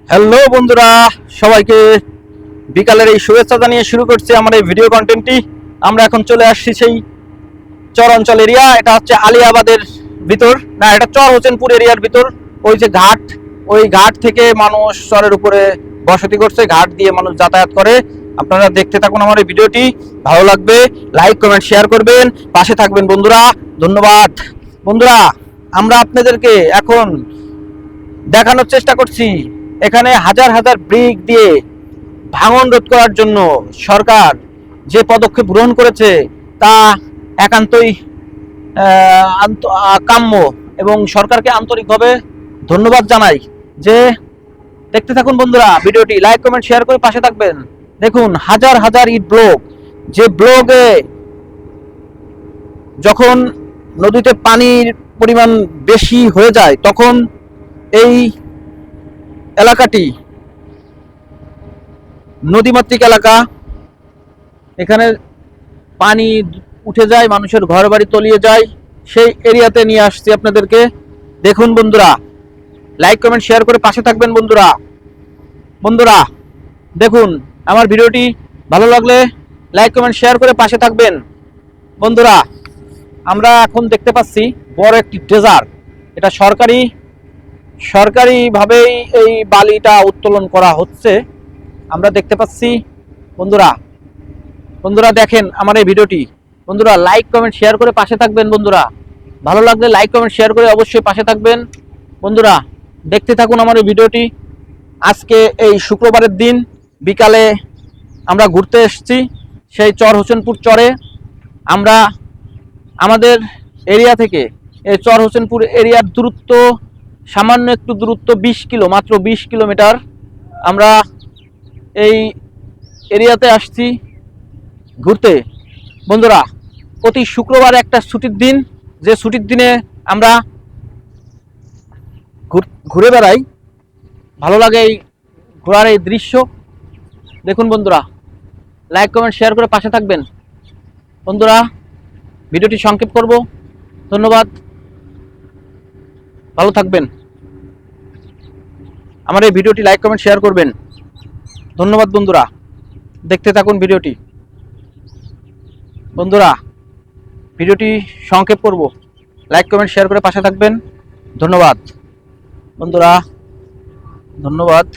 Hello বন্ধুরা, সবাইকে বিকালের এই শুভেচ্ছা জানিয়ে শুরু করছি আমার এই ভিডিও কন্টেন্টটি। আমরা এখন চলে আসছি সেই চর অঞ্চল এরিয়া। এটা হচ্ছে আলিয়াবাদের ভিতর, না এটা চর হোসেনপুর এরিয়ার ভিতর। ওই যে ঘাট, ওই ঘাট থেকে মানুষ চরের উপরে বসতি করছে, ঘাট দিয়ে মানুষ যাতায়াত করে। আপনারা দেখতে থাকুন আমার এই ভিডিওটি, ভালো লাগবে। লাইক কমেন্ট শেয়ার করবেন, পাশে থাকবেন বন্ধুরা। ধন্যবাদ বন্ধুরা। আমরা আপনাদেরকে এখন দেখানোর চেষ্টা করছি এখানে হাজার হাজার ব্রিক দিয়ে ভাঙন রোধ করার জন্য সরকার যে পদক্ষেপ গ্রহণ করেছে তা একান্তই কাম্য, এবং সরকারকে আন্তরিকভাবে ধন্যবাদ জানাই। যে দেখতে থাকুন বন্ধুরা ভিডিওটি, লাইক কমেন্ট শেয়ার করে পাশে থাকবেন। দেখুন হাজার হাজার ইট ব্লক, যে ব্লকে যখন নদীতে পানির পরিমাণ বেশি হয়ে যায় তখন এই এলাকাটি নদীমাতৃক এলাকা, এখানে পানি উঠে যায়, মানুষের ঘর বাড়ি তলিয়ে যায়। সেই এরিয়াতে নিয়ে আসছি আপনাদেরকে। দেখুন বন্ধুরা, লাইক কমেন্ট শেয়ার করে পাশে থাকবেন বন্ধুরা। বন্ধুরা দেখুন আমার ভিডিওটি ভালো লাগলে লাইক কমেন্ট শেয়ার করে পাশে থাকবেন বন্ধুরা। আমরা এখন দেখতে পাচ্ছি বড় একটি ড্রেজার, এটা সরকারিভাবেই এই বালিটা উত্তোলন করা হচ্ছে, আমরা দেখতে পাচ্ছি বন্ধুরা। বন্ধুরা দেখেন আমার এই ভিডিওটি, বন্ধুরা লাইক কমেন্ট শেয়ার করে পাশে থাকবেন বন্ধুরা। ভালো লাগলে লাইক কমেন্ট শেয়ার করে অবশ্যই পাশে থাকবেন বন্ধুরা। দেখতে থাকুন আমার এই ভিডিওটি। আজকে এই শুক্রবারের দিন বিকালে আমরা ঘুরতে এসেছি সেই চর হোসেনপুর চরে। আমরা আমাদের এরিয়া থেকে এই চর হোসেনপুর এরিয়ার দূরত্ব সামান্য একটু দূরত্ব 20 কিলো, মাত্র 20 কিলোমিটার। আমরা এই এরিয়াতে আসছি ঘুরতে বন্ধুরা। প্রতি শুক্রবার একটা ছুটির দিন, যে ছুটির দিনে আমরা ঘুরে বেড়াই, ভালো লাগে এই ঘোরার এই দৃশ্য। দেখুন বন্ধুরা, লাইক কমেন্ট শেয়ার করে পাশে থাকবেন বন্ধুরা। ভিডিওটি সংক্ষেপ করব, ধন্যবাদ, ভালো থাকবেন। আমার এই ভিডিওটি লাইক কমেন্ট শেয়ার করবেন, ধন্যবাদ বন্ধুরা। দেখতে থাকুন ভিডিওটি বন্ধুরা। ভিডিওটি সংক্ষেপ করব, লাইক কমেন্ট শেয়ার করে পাশে থাকবেন, ধন্যবাদ বন্ধুরা, ধন্যবাদ।